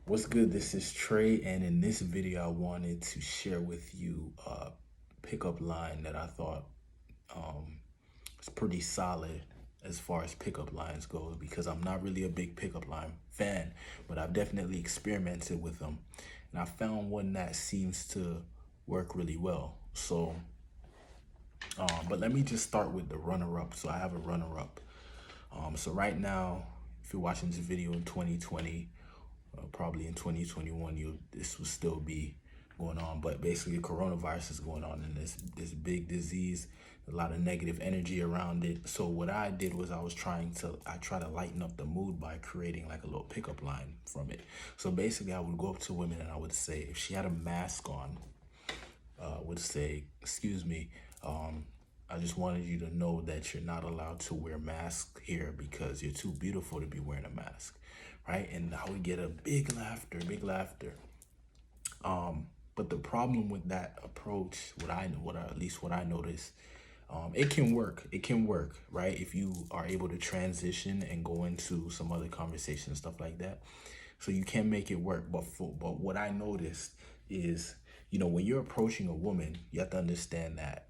What's good? This is Trey, and in this video, I wanted to share with you a pickup line that I thought um, is pretty solid as far as pickup lines go, because I'm not really a big pickup line fan, but I've definitely experimented with them, and I found one that seems to work really well. But let me just start with the runner-up. So I have a runner-up. So right now, if you're watching this video in 2020, probably in 2021, this will still be going on. But basically, coronavirus is going on, and this big disease, a lot of negative energy around it. So what I did was I try to lighten up the mood by creating like a little pickup line from it. So basically, I would go up to women and I would say, if she had a mask on, would say, "Excuse me, I just wanted you to know that you're not allowed to wear masks here because you're too beautiful to be wearing a mask," right? And I would get a big laughter, big laughter. But the problem with that approach, at least what I noticed, it can work. It can work, right? If you are able to transition and go into some other conversation and stuff like that, so you can make it work. But what I noticed is, when you're approaching a woman, you have to understand that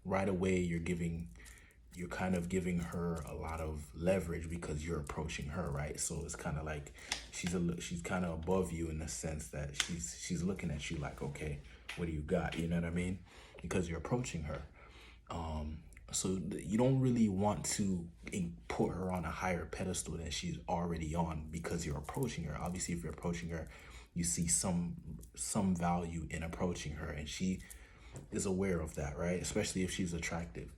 right away you're kind of giving her a lot of leverage because you're approaching her, right? So it's kind of like she's kind of above you in the sense that she's looking at you like, okay, what do you got? You know what I mean? Because you're approaching her. So you don't really want to put her on a higher pedestal than she's already on because you're approaching her. Obviously, if you're approaching her, you see some value in approaching her, and she is aware of that, right? Especially if she's attractive.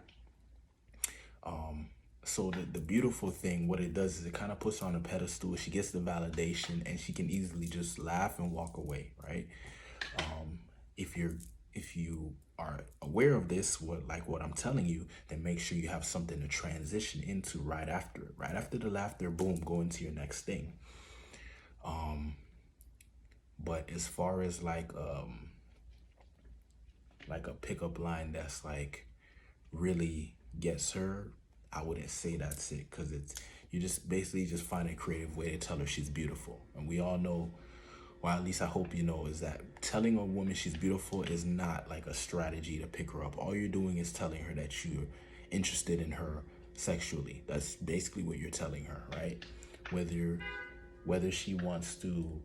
So the beautiful thing, what it does is it kind of puts her on a pedestal. She gets the validation, and she can easily just laugh and walk away, right? If you are aware of this, what I'm telling you, then make sure you have something to transition into right after it. Right after the laughter, boom, go into your next thing. But as far as like a pickup line that's like really gets her, I wouldn't say that's it, because you just basically just find a creative way to tell her she's beautiful. And we all know, or at least I hope you know, is that telling a woman she's beautiful is not like a strategy to pick her up. All you're doing is telling her that you're interested in her sexually. That's basically what you're telling her, right? Whether she wants to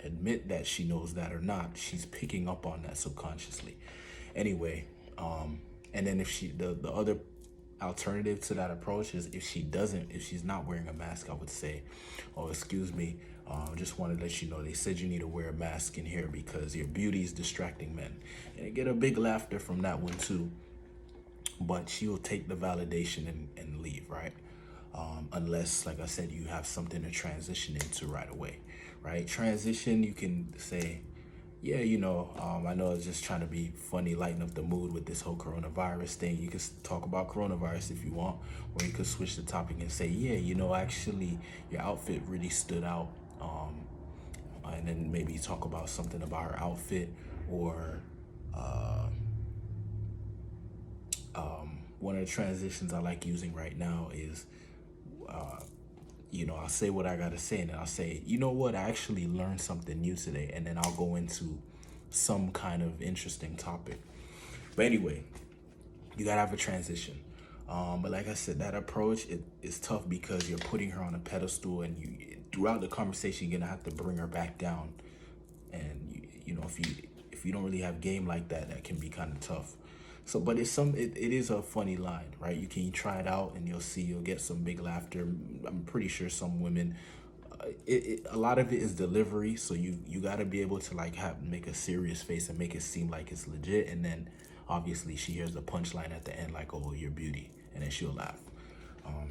admit that she knows that or not, she's picking up on that subconsciously. Anyway, and then if the other alternative to that approach is if she's not wearing a mask, I would say, "Oh, excuse me, just wanted to let you know they said you need to wear a mask in here because your beauty is distracting men." And you get a big laughter from that one too. But she'll take the validation and leave, right? Unless, like I said, you have something to transition into right away, right? Transition, you can say, "Yeah, I know I was just trying to be funny, lighten up the mood with this whole coronavirus thing." You can talk about coronavirus if you want, or you could switch the topic and say, "Yeah, actually, your outfit really stood out." And then maybe talk about something about her outfit, or one of the transitions I like using right now is, I'll say what I gotta say, and then I'll say, "You know what? I actually learned something new today," and then I'll go into some kind of interesting topic. But anyway, you gotta have a transition. But like I said, that approach is tough because you're putting her on a pedestal, and throughout the conversation you're gonna have to bring her back down. And if you don't really have game like that, that can be kind of tough. So, but it is a funny line, right? You can try it out, and you'll get some big laughter. I'm pretty sure some women, a lot of it is delivery, so you got to be able to like make a serious face and make it seem like it's legit, and then obviously she hears the punchline at the end like, "Oh, your beauty," and then she'll laugh.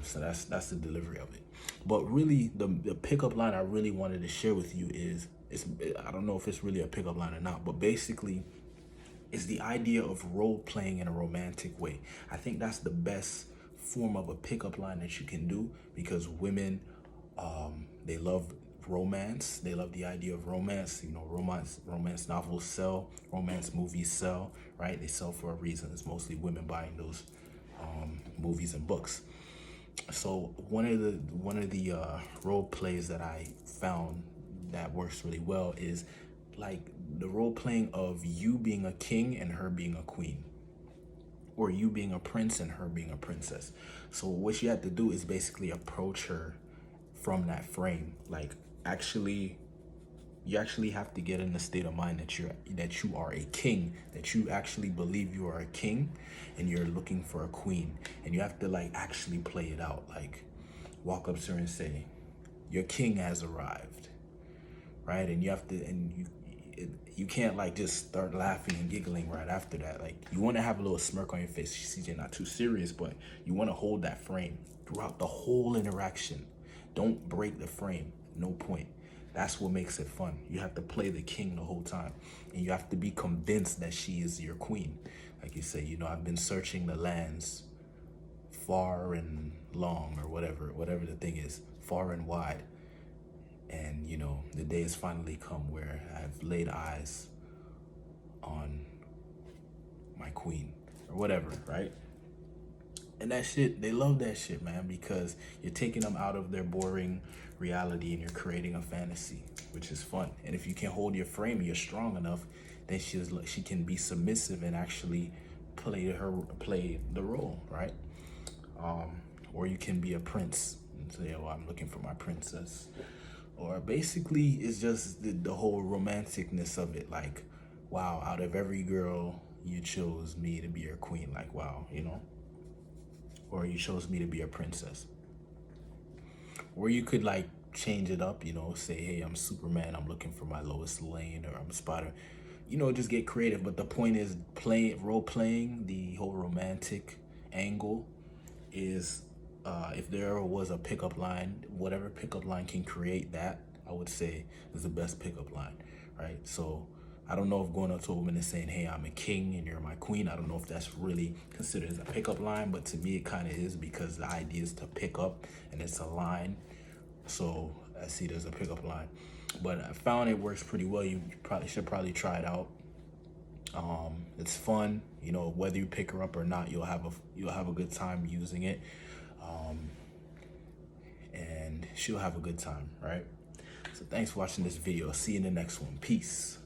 So that's the delivery of it. But really, the pickup line I really wanted to share with you is, I don't know if it's really a pickup line or not, but basically it's the idea of role playing in a romantic way. I think that's the best form of a pickup line that you can do, because women, they love romance. They love the idea of romance. Romance novels sell, romance movies sell, right? They sell for a reason. It's mostly women buying those movies and books. So one of the role plays that I found that works really well is like the role playing of you being a king and her being a queen, or you being a prince and her being a princess. So what you have to do is basically approach her from that frame. Like actually, you actually have to get in the state of mind that you are a king, that you actually believe you are a king and you're looking for a queen. And you have to like actually play it out. Like walk up to her and say, your king has arrived, right? And you have to, and you can't like just start laughing and giggling right after that. Like you want to have a little smirk on your face. She sees you're not too serious, but you want to hold that frame throughout the whole interaction. Don't break the frame. No point. That's what makes it fun. You have to play the king the whole time, and you have to be convinced that she is your queen. Like you say, you know, I've been searching the lands far and long, or whatever the thing is, far and wide. And you know, the day has finally come where I've laid eyes on my queen, or whatever, right? And that shit, they love that shit, man, because you're taking them out of their boring reality and you're creating a fantasy, which is fun. And if you can hold your frame and you're strong enough, then she can be submissive and actually play the role, right? Or you can be a prince and say, oh, I'm looking for my princess. Or basically, it's just the whole romanticness of it. Like, wow, out of every girl, you chose me to be your queen. Like, wow, you know? Or you chose me to be a princess. Or you could like change it up, you know, say, hey, I'm Superman, I'm looking for my Lois Lane, or I'm Spider. You know, just get creative. But the point is, role playing, the whole romantic angle is, if there was a pickup line, whatever pickup line can create that, I would say is the best pickup line, right? So I don't know if going up to a woman and saying, hey, I'm a king and you're my queen, I don't know if that's really considered as a pickup line, but to me it kind of is, because the idea is to pick up and it's a line. So I see it as a pickup line. But I found it works pretty well. You should probably try it out. It's fun, you know, whether you pick her up or not, you'll have a good time using it. And she'll have a good time, right? So thanks for watching this video. See you in the next one. Peace.